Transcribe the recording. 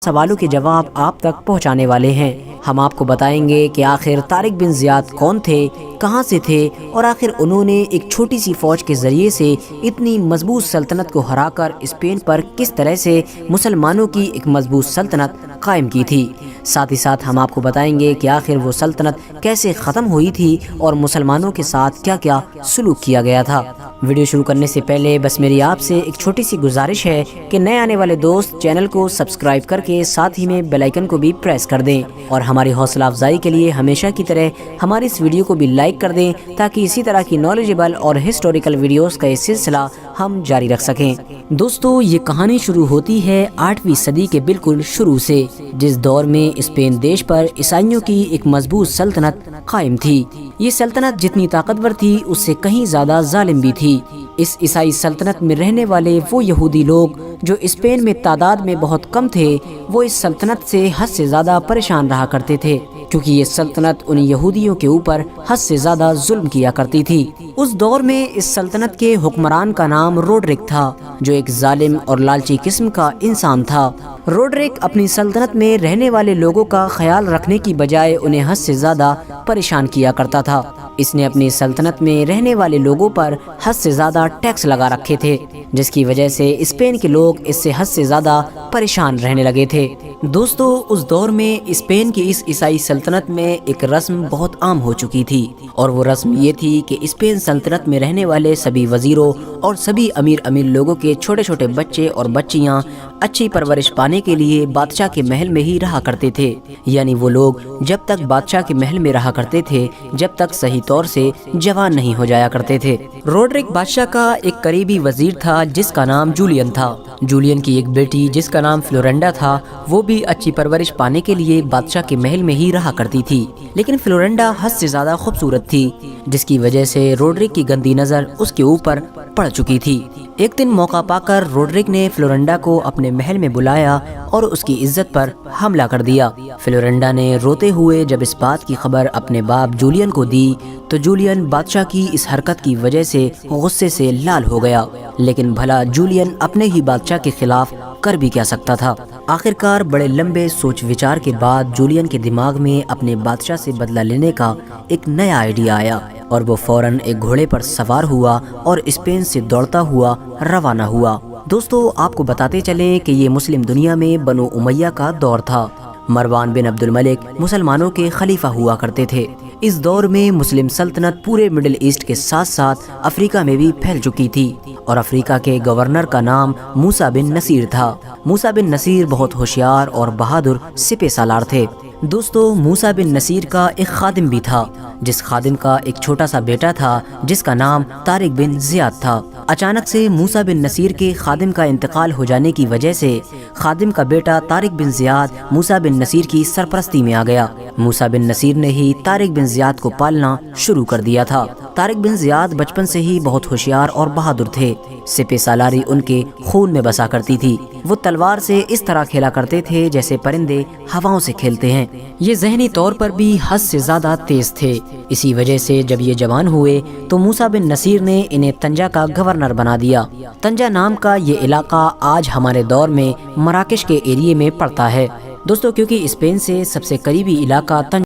سوالوں کے جواب آپ تک پہنچانے والے ہیں۔ ہم آپ کو بتائیں گے کہ آخر طارق بن زیاد کون تھے، کہاں سے تھے، اور آخر انہوں نے ایک چھوٹی سی فوج کے ذریعے سے اتنی مضبوط سلطنت کو ہرا کر اسپین پر کس طرح سے مسلمانوں کی ایک مضبوط سلطنت قائم کی تھی۔ ساتھ ہی ساتھ ہم آپ کو بتائیں گے کہ آخر وہ سلطنت کیسے ختم ہوئی تھی اور مسلمانوں کے ساتھ کیا کیا سلوک کیا گیا تھا۔ ویڈیو شروع کرنے سے پہلے بس میری آپ سے ایک چھوٹی سی گزارش ہے کہ نئے آنے والے دوست چینل کو سبسکرائب کر کے ساتھ ہی میں بیل آئیکن کو بھی پریس کر دیں، اور ہماری حوصلہ افزائی کے لیے ہمیشہ کی طرح ہماری اس ویڈیو کو بھی لائک کر دیں تاکہ اسی طرح کی نالجبل اور ہسٹوریکل ویڈیوز کا یہ سلسلہ ہم جاری رکھ سکیں۔ دوستو، یہ کہانی شروع ہوتی ہے 8ویں صدی کے بالکل شروع سے، جس دور میں اسپین دیش پر عیسائیوں کی ایک مضبوط سلطنت قائم تھی۔ یہ سلطنت جتنی طاقتور تھی اس سے کہیں زیادہ ظالم بھی تھی۔ اس عیسائی سلطنت میں رہنے والے وہ یہودی لوگ جو اسپین میں تعداد میں بہت کم تھے، وہ اس سلطنت سے حد سے زیادہ پریشان رہا کرتے تھے، کیونکہ یہ سلطنت ان یہودیوں کے اوپر حد سے زیادہ ظلم کیا کرتی تھی۔ اس دور میں اس سلطنت کے حکمران کا نام روڈرک تھا، جو ایک ظالم اور لالچی قسم کا انسان تھا۔ روڈرک اپنی سلطنت میں رہنے والے لوگوں کا خیال رکھنے کی بجائے انہیں حد سے زیادہ پریشان کیا کرتا تھا۔ اس نے اپنی سلطنت میں رہنے والے لوگوں پر حد سے زیادہ ٹیکس لگا رکھے تھے، جس کی وجہ سے اسپین کے لوگ اس سے حد سے زیادہ پریشان رہنے لگے تھے۔ دوستو، اس دور میں اسپین کی اس عیسائی سلطنت میں ایک رسم بہت عام ہو چکی تھی، اور وہ رسم یہ تھی کہ اسپین سلطنت میں رہنے والے سبھی وزیروں اور سبھی امیر لوگوں کے چھوٹے چھوٹے بچے اور بچیاں اچھی پرورش پانے کے لیے بادشاہ کے محل میں ہی رہا کرتے تھے۔ یعنی وہ لوگ جب تک بادشاہ کے محل میں رہا کرتے تھے جب تک صحیح طور سے جوان نہیں ہو جایا کرتے تھے۔ روڈرک بادشاہ کا ایک قریبی وزیر تھا جس کا نام جولین تھا۔ جولین کی ایک بیٹی جس کا نام فلورنڈا تھا، وہ بھی اچھی پرورش پانے کے لیے بادشاہ کے محل میں ہی رہا کرتی تھی، لیکن فلورنڈا حد سے زیادہ خوبصورت تھی، جس کی وجہ سے روڈرک کی گندی نظر اس کے اوپر پڑ چکی تھی۔ ایک دن موقع پا کر روڈرک نے فلورنڈا کو اپنے محل میں بلایا اور اس کی عزت پر حملہ کر دیا۔ فلورنڈا نے روتے ہوئے جب اس بات کی خبر اپنے باپ جولین کو دی تو جولین بادشاہ کی اس حرکت کی وجہ سے غصے سے لال ہو گیا، لیکن بھلا جولین اپنے ہی بادشاہ کے خلاف کر بھی کیا سکتا تھا۔ آخرکار بڑے لمبے سوچ وچار کے بعد جولین کے دماغ میں اپنے بادشاہ سے بدلہ لینے کا ایک نیا آئیڈیا آیا، اور وہ فوراً ایک گھوڑے پر سوار ہوا اور اسپین سے دوڑتا ہوا روانہ ہوا۔ دوستو، آپ کو بتاتے چلیں کہ یہ مسلم دنیا میں بنو امیہ کا دور تھا۔ مروان بن عبد الملک مسلمانوں کے خلیفہ ہوا کرتے تھے۔ اس دور میں مسلم سلطنت پورے مڈل ایسٹ کے ساتھ ساتھ افریقہ میں بھی پھیل چکی تھی، اور افریقہ کے گورنر کا نام موسیٰ بن نصیر تھا۔ موسیٰ بن نصیر بہت ہوشیار اور بہادر سپہ سالار تھے۔ دوستو، موسیٰ بن نصیر کا ایک خادم بھی تھا، جس خادم کا ایک چھوٹا سا بیٹا تھا جس کا نام طارق بن زیاد تھا۔ اچانک سے موسیٰ بن نصیر کے خادم کا انتقال ہو جانے کی وجہ سے خادم کا بیٹا طارق بن زیاد موسیٰ بن نصیر کی سرپرستی میں آ گیا۔ موسیٰ بن نصیر نے ہی طارق بن زیاد کو پالنا شروع کر دیا تھا۔ طارق بن زیاد بچپن سے ہی بہت ہوشیار اور بہادر تھے۔ سپہ سالاری ان کے خون میں بسا کرتی تھی۔ وہ تلوار سے اس طرح کھیلا کرتے تھے جیسے پرندے ہواؤں سے کھیلتے ہیں۔ یہ ذہنی طور پر بھی حد سے زیادہ تیز تھے۔ اسی وجہ سے جب یہ جوان ہوئے تو موسیٰ بن نصیر نے انہیں طنجہ کا گورنر بنا دیا۔ طنجہ نام کا یہ علاقہ آج ہمارے دور میں مراکش کے ایریے میں پڑتا ہے۔ دوستو، کیونکہ اسپین سے سب سے قریبی علاقہ